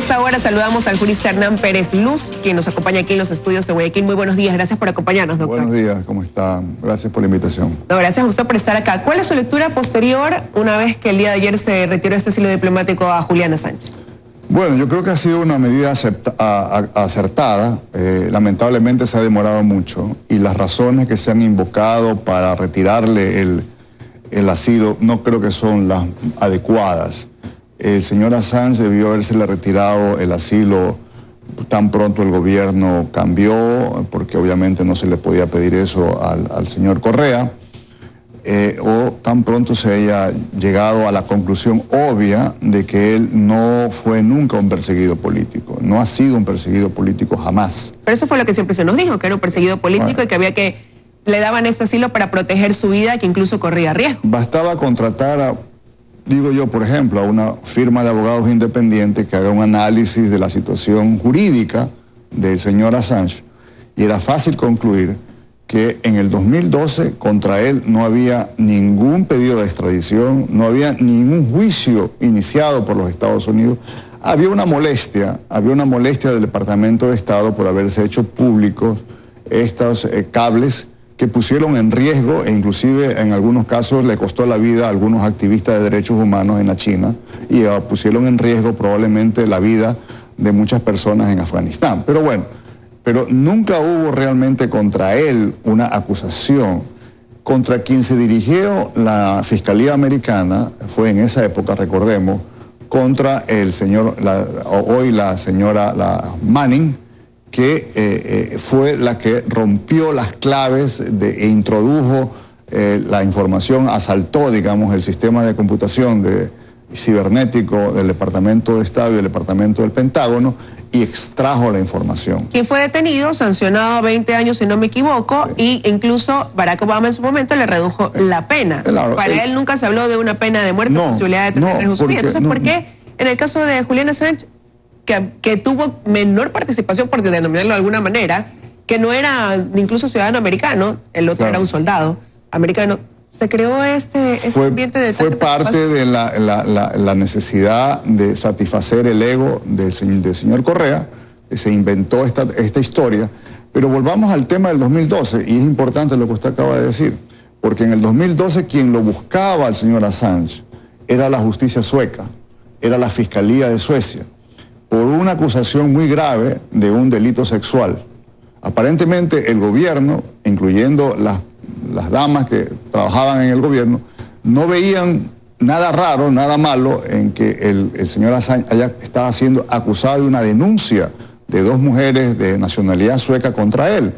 esta hora saludamos al jurista Hernán Pérez Luz, quien nos acompaña aquí en los estudios de Guayaquil. Muy buenos días, gracias por acompañarnos, doctor. Buenos días, ¿cómo están? Gracias por la invitación. No, gracias a usted por estar acá. ¿Cuál es su lectura posterior una vez que el día de ayer se retiró este asilo diplomático a Julián Assange? Bueno, yo creo que ha sido una medida acertada. Lamentablemente se ha demorado mucho y las razones que se han invocado para retirarle el asilo no creo que son las adecuadas. El señor Assange debió habérsele retirado el asilo tan pronto el gobierno cambió, porque obviamente no se le podía pedir eso al señor Correa, o tan pronto se haya llegado a la conclusión obvia de que él no fue nunca un perseguido político, no ha sido un perseguido político jamás. Pero eso fue lo que siempre se nos dijo, que era un perseguido político y que le daban este asilo para proteger su vida, que incluso corría riesgo. Bastaba contratar digo yo, por ejemplo, a una firma de abogados independientes que haga un análisis de la situación jurídica del señor Assange, y era fácil concluir que en el 2012 contra él no había ningún pedido de extradición, no había ningún juicio iniciado por los Estados Unidos. Había una molestia del Departamento de Estado por haberse hecho públicos estos cables que pusieron en riesgo e inclusive en algunos casos le costó la vida a algunos activistas de derechos humanos en la China y pusieron en riesgo probablemente la vida de muchas personas en Afganistán. Pero bueno, nunca hubo realmente contra él una acusación. Contra quien se dirigió la Fiscalía Americana fue en esa época, recordemos, contra el señor, hoy la señora Manning, que fue la que rompió las claves e introdujo la información, asaltó, digamos, el sistema de computación cibernético del Departamento de Estado y del Departamento del Pentágono y extrajo la información. Quien fue detenido, sancionado a 20 años, si no me equivoco, y incluso Barack Obama en su momento le redujo la pena. Claro, para él nunca se habló de una pena de muerte, posibilidad de tener riesgo. Entonces, ¿por qué en el caso de Julián Assange, que tuvo menor participación, por denominarlo de alguna manera, que no era incluso ciudadano americano, el otro era un soldado americano, se creó este ambiente de... Fue parte de la necesidad de satisfacer el ego del señor Correa, que se inventó esta historia. Pero volvamos al tema del 2012, y es importante lo que usted acaba de decir, porque en el 2012 quien lo buscaba al señor Assange era la justicia sueca, era la Fiscalía de Suecia, por una acusación muy grave de un delito sexual. Aparentemente el gobierno, incluyendo las damas que trabajaban en el gobierno, no veían nada raro, nada malo en que el señor Assange estaba siendo acusado de una denuncia de dos mujeres de nacionalidad sueca contra él.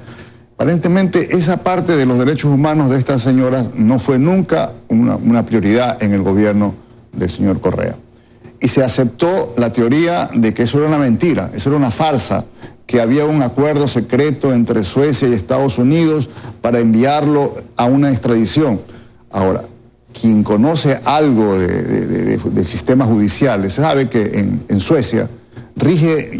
Aparentemente esa parte de los derechos humanos de estas señoras no fue nunca una prioridad en el gobierno del señor Correa. Y se aceptó la teoría de que eso era una mentira, eso era una farsa, que había un acuerdo secreto entre Suecia y Estados Unidos para enviarlo a una extradición. Ahora, quien conoce algo de sistemas judiciales sabe que en Suecia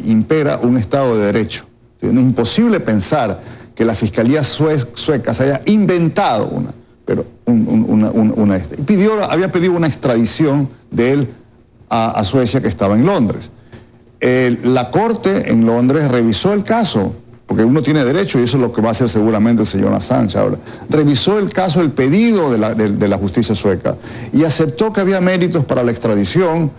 impera un Estado de Derecho. Es imposible pensar que la Fiscalía sueca se haya inventado había pedido una extradición de él a Suecia, que estaba en Londres. La Corte en Londres revisó el caso, porque uno tiene derecho, y eso es lo que va a hacer seguramente el señor Assange ahora. Revisó el caso, el pedido de la justicia sueca, y aceptó que había méritos para la extradición.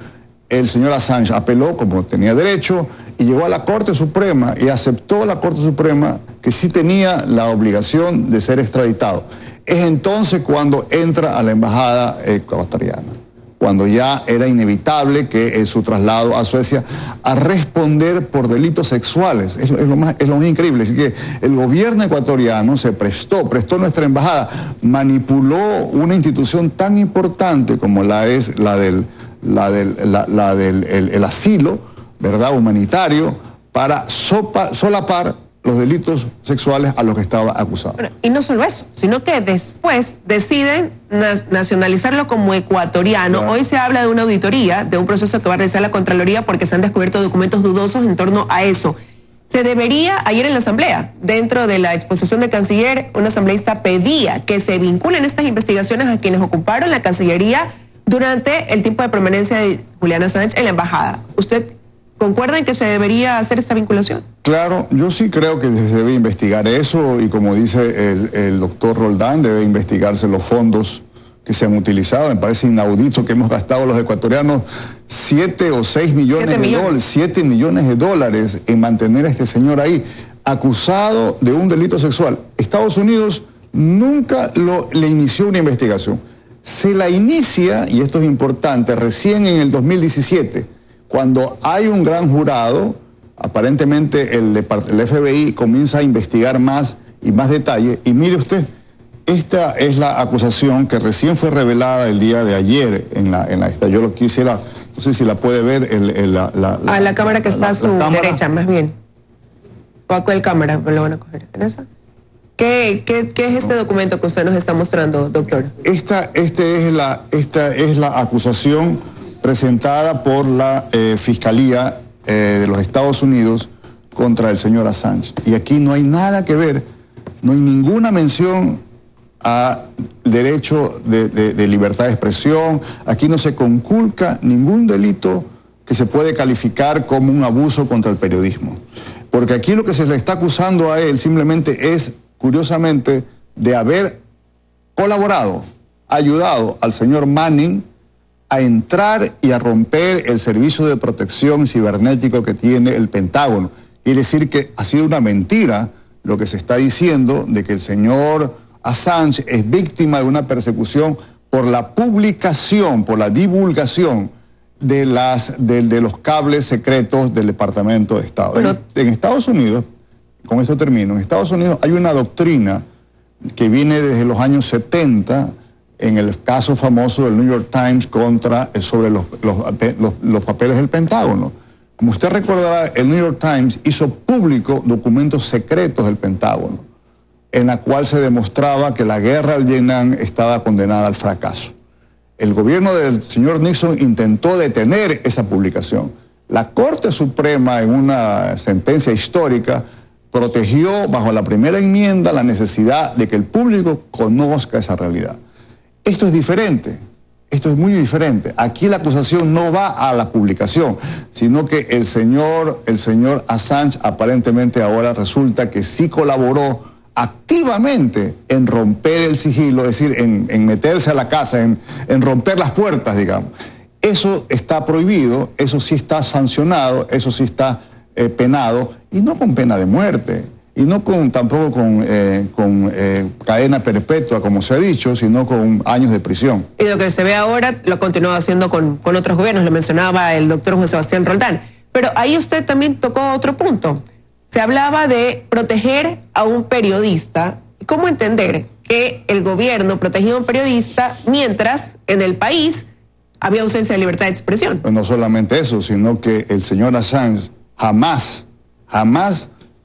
El señor Assange apeló como tenía derecho y llegó a la Corte Suprema y aceptó la Corte Suprema que sí tenía la obligación de ser extraditado. Es entonces cuando entra a la embajada ecuatoriana, cuando ya era inevitable que su traslado a Suecia a responder por delitos sexuales. Es lo más increíble. Así que el gobierno ecuatoriano se prestó nuestra embajada, manipuló una institución tan importante como es el asilo, ¿verdad?, humanitario, para solapar los delitos sexuales a los que estaba acusado. Bueno, y no solo eso, sino que después deciden nacionalizarlo como ecuatoriano. Claro. Hoy se habla de una auditoría, de un proceso que va a realizar la Contraloría porque se han descubierto documentos dudosos en torno a eso. Se debería, ayer en la Asamblea, dentro de la exposición del canciller, un asambleísta pedía que se vinculen estas investigaciones a quienes ocuparon la Cancillería durante el tiempo de permanencia de Julián Assange en la embajada. ¿Usted ¿Concuerdan que se debería hacer esta vinculación? Claro, yo sí creo que se debe investigar eso y como dice el doctor Roldán, debe investigarse los fondos que se han utilizado. Me parece inaudito que hemos gastado los ecuatorianos 7 o 6 millones de dólares, 7 millones de dólares en mantener a este señor ahí, acusado de un delito sexual. Estados Unidos nunca le inició una investigación. Se la inicia, y esto es importante, recién en el 2017, cuando hay un gran jurado, aparentemente el FBI comienza a investigar más y más detalle, y mire usted, esta es la acusación que recién fue revelada el día de ayer yo lo quisiera, no sé si la puede ver la cámara que está a su derecha, más bien. ¿O cuál cámara lo van a coger? ¿En esa? ¿Qué es este documento que usted nos está mostrando, doctor? Esta es la acusación presentada por la Fiscalía de los Estados Unidos contra el señor Assange. Y aquí no hay nada que ver, no hay ninguna mención a derecho de libertad de expresión. Aquí no se conculca ningún delito que se puede calificar como un abuso contra el periodismo. Porque aquí lo que se le está acusando a él simplemente es, curiosamente, de haber colaborado, ayudado al señor Manning a entrar y a romper el servicio de protección cibernético que tiene el Pentágono. Quiere decir que ha sido una mentira lo que se está diciendo de que el señor Assange es víctima de una persecución por la publicación, por la divulgación de los cables secretos del Departamento de Estado. Bueno, en Estados Unidos, con esto termino, en Estados Unidos hay una doctrina que viene desde los años 70, en el caso famoso del New York Times sobre los papeles del Pentágono. Como usted recordará, el New York Times hizo público documentos secretos del Pentágono, en la cual se demostraba que la guerra al Vietnam estaba condenada al fracaso. El gobierno del señor Nixon intentó detener esa publicación. La Corte Suprema, en una sentencia histórica, protegió bajo la primera enmienda la necesidad de que el público conozca esa realidad. Esto es diferente, esto es muy diferente. Aquí la acusación no va a la publicación, sino que el señor Assange aparentemente ahora resulta que sí colaboró activamente en romper el sigilo, es decir, en meterse a la casa, en romper las puertas, digamos. Eso está prohibido, eso sí está sancionado, eso sí está penado, y no con pena de muerte, y no tampoco con cadena perpetua, como se ha dicho, sino con años de prisión. Y lo que se ve ahora lo ha continuado haciendo con otros gobiernos, lo mencionaba el doctor Juan Sebastián Roldán. Pero ahí usted también tocó otro punto. Se hablaba de proteger a un periodista. ¿Cómo entender que el gobierno protegía a un periodista mientras en el país había ausencia de libertad de expresión? Pues no solamente eso, sino que el señor Assange jamás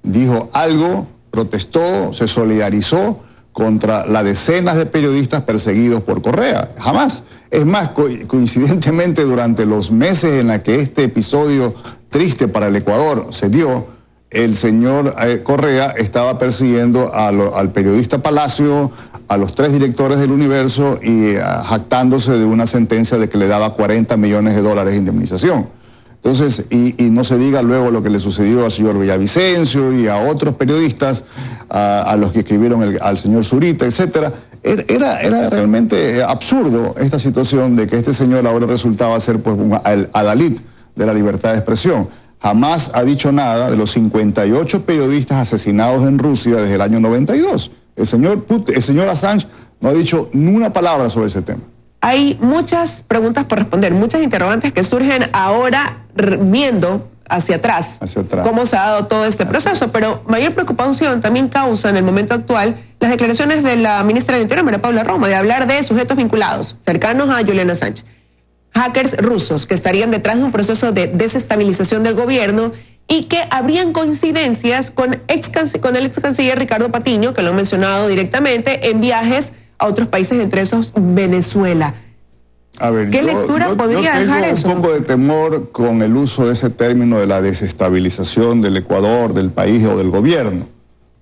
dijo algo, protestó, se solidarizó contra las decenas de periodistas perseguidos por Correa. Jamás. Es más, coincidentemente, durante los meses en los que este episodio triste para el Ecuador se dio, el señor Correa estaba persiguiendo al periodista Palacio, a los 3 directores del Universo y jactándose de una sentencia de que le daba 40 millones de dólares de indemnización. Entonces, y no se diga luego lo que le sucedió al señor Villavicencio y a otros periodistas, a los que escribieron al señor Zurita, etcétera. Era realmente absurdo esta situación de que este señor ahora resultaba ser pues el adalid de la libertad de expresión. Jamás ha dicho nada de los 58 periodistas asesinados en Rusia desde el año 92. El señor Assange no ha dicho ni una palabra sobre ese tema. Hay muchas preguntas por responder, muchas interrogantes que surgen ahora viendo hacia atrás cómo se ha dado todo este proceso, pero mayor preocupación también causa en el momento actual las declaraciones de la ministra del Interior, María Paula Romo, de hablar de sujetos vinculados, cercanos a Julian Assange, hackers rusos que estarían detrás de un proceso de desestabilización del gobierno y que habrían coincidencias con el ex canciller Ricardo Patiño, que lo han mencionado directamente, en viajes a otros países, entre esos Venezuela. A ver, ¿qué lectura podría dejar eso? Yo tengo un poco de temor con el uso de ese término de la desestabilización del Ecuador, del país o del gobierno,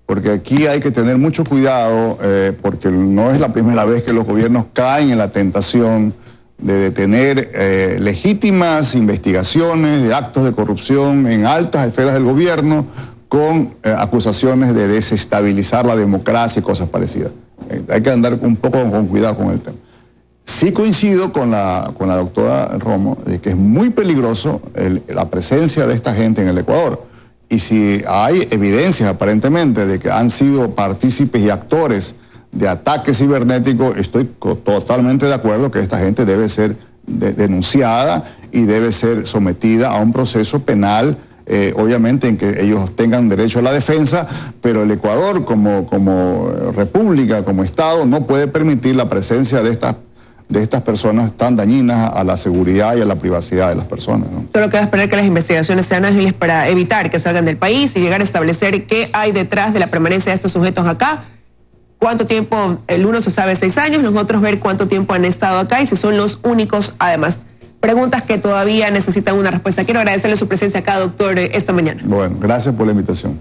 porque aquí hay que tener mucho cuidado, porque no es la primera vez que los gobiernos caen en la tentación de detener legítimas investigaciones de actos de corrupción en altas esferas del gobierno con acusaciones de desestabilizar la democracia y cosas parecidas. Hay que andar un poco con cuidado con el tema. Sí coincido con la doctora Romo de que es muy peligroso la presencia de esta gente en el Ecuador. Y si hay evidencias aparentemente de que han sido partícipes y actores de ataques cibernéticos, estoy totalmente de acuerdo que esta gente debe ser denunciada y debe ser sometida a un proceso penal, obviamente en que ellos tengan derecho a la defensa, pero el Ecuador como república, como Estado, no puede permitir la presencia de estas personas tan dañinas a la seguridad y a la privacidad de las personas, ¿no? Solo queda esperar que las investigaciones sean ágiles para evitar que salgan del país y llegar a establecer qué hay detrás de la permanencia de estos sujetos acá. Cuánto tiempo, el uno se sabe 6 años, los otros ver cuánto tiempo han estado acá y si son los únicos, además. Preguntas que todavía necesitan una respuesta. Quiero agradecerle su presencia acá, doctor, esta mañana. Bueno, gracias por la invitación.